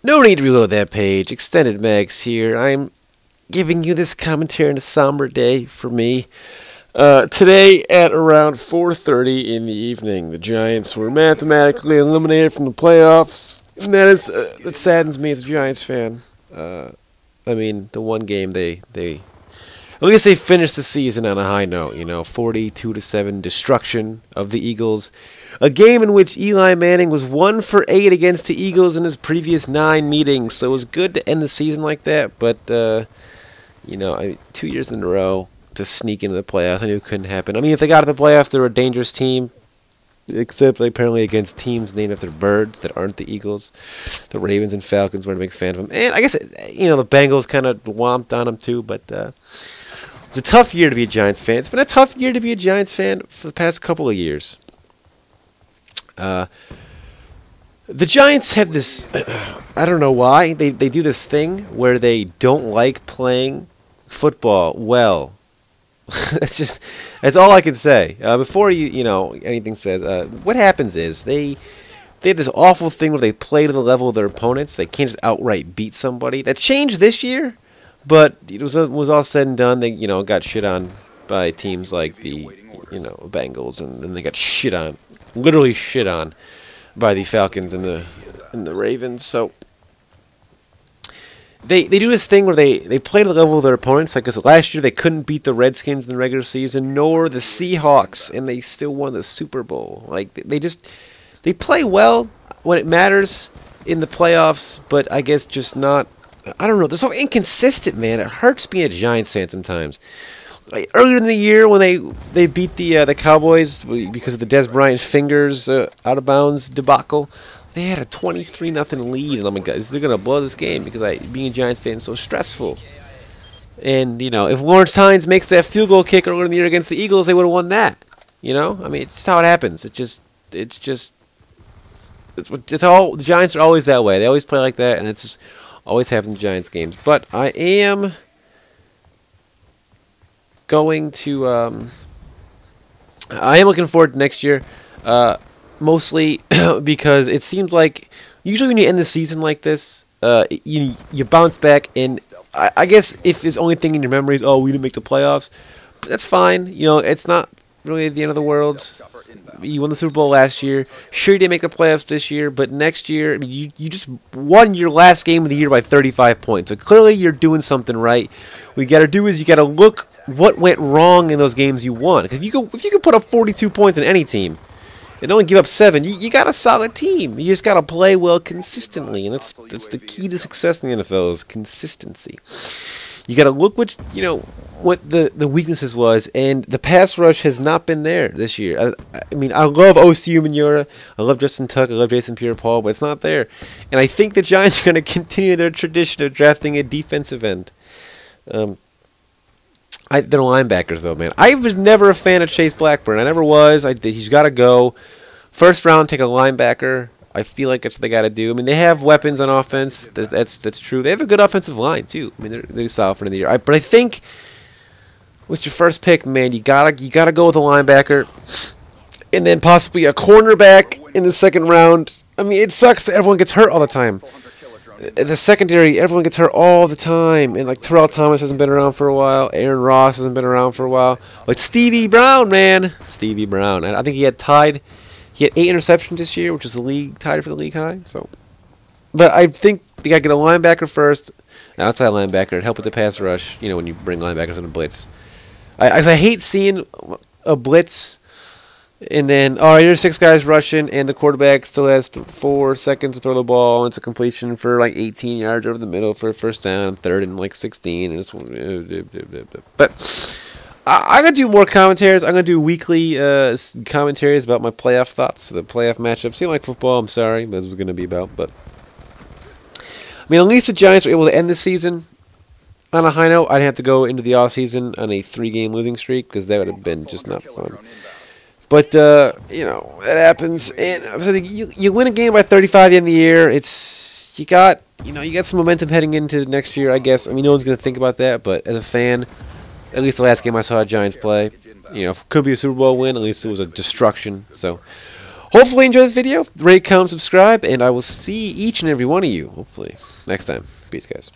No need to reload that page. Extended Max here. I'm giving you this commentary on a somber day for me. Today at around 4:30 in the evening, the Giants were mathematically eliminated from the playoffs, and that saddens me as a Giants fan. The one game at least they finished the season on a high note. 42-7 destruction of the Eagles. A game in which Eli Manning was 1 for 8 against the Eagles in his previous 9 meetings, so it was good to end the season like that. But 2 years in a row to sneak into the playoffs, I knew it couldn't happen. If they got to the playoffs, they're a dangerous team, except apparently against teams named after birds that aren't the Eagles. The Ravens and Falcons weren't a big fan of them, and I guess the Bengals kind of whomped on them too. But it's a tough year to be a Giants fan. It's been a tough year to be a Giants fan for the past couple of years. The Giants have this, I don't know why, they do this thing where they don't like playing football well. That's all I can say. Before anything says, what happens is they have this awful thing where they play to the level of their opponents. They can't just outright beat somebody. That changed this year, but it was all said and done. They got shit on by teams like the Bengals, and then they got literally shit on by the Falcons and the Ravens. So They do this thing where they play to the level of their opponents. Like, 'cause last year they couldn't beat the Redskins in the regular season, nor the Seahawks, and they still won the Super Bowl. Like, they play well when it matters in the playoffs, but I guess just not. I don't know. They're so inconsistent, man. It hurts being a Giants fan sometimes. Like, earlier in the year when they beat the Cowboys because of the Dez Bryant fingers out of bounds debacle. They had a 23-0 lead, and I'm like, they're going to blow this game because being a Giants fan is so stressful. And, if Lawrence Hines makes that field goal kick earlier in the year against the Eagles, they would have won that. It's just how it happens. It's all, the Giants are always that way. They always play like that, and it's just always happens in Giants games. But I am going to, I am looking forward to next year. Mostly because it seems like usually when you end the season like this, you bounce back, and I guess if the only thing in your memory is, we didn't make the playoffs, that's fine. It's not really the end of the world. You won the Super Bowl last year. Sure, you didn't make the playoffs this year, but next year, you just won your last game of the year by 35 points. So clearly you're doing something right. What you got to do is you got to look what went wrong in those games you won. Because if you can put up 42 points in any team, and only give up 7, you got a solid team. You just got to play well consistently, and that's the key to success in the NFL is consistency. You got to look what the weaknesses was, and the pass rush has not been there this year. I love OCU Manura, I love Justin Tuck, I love Jason Pierre-Paul, but it's not there. And I think the Giants are going to continue their tradition of drafting a defensive end. They're linebackers, though, man. I was never a fan of Chase Blackburn. I never was. He's got to go. First round, take a linebacker. I feel like that's what they got to do. They have weapons on offense. That's true. They have a good offensive line too. They're solid for the year. But I think with your first pick, man, you gotta go with a linebacker, and then possibly a cornerback in the second round. It sucks that everyone gets hurt all the time. The secondary, everyone gets hurt all the time. And, Terrell Thomas hasn't been around for a while. Aaron Ross hasn't been around for a while. Stevie Brown, man. Stevie Brown. I think he had 8 interceptions this year, which is tied for the league high. So, but I think they got to get a linebacker first, an outside linebacker, to help with the pass rush, when you bring linebackers in a blitz. I hate seeing a blitz and then, here's 6 guys rushing, and the quarterback still has 4 seconds to throw the ball. It's a completion for 18 yards over the middle for a first down, 3rd and 16. But I'm going to do more commentaries. I'm going to do weekly commentaries about my playoff thoughts, the playoff matchups. You don't like football, I'm sorry, but that's what it's going to be about. But at least the Giants were able to end the season on a high note. I'd have to go into the offseason on a 3-game losing streak because that would have been just not fun. But, it happens. And I was saying, you win a game by 35 at the end of the year. You got some momentum heading into next year, I guess. No one's going to think about that. But as a fan, at least the last game I saw the Giants play, could be a Super Bowl win. At least it was a destruction. So hopefully enjoy this video. Rate, comment, subscribe, and I will see each and every one of you, hopefully, next time. Peace, guys.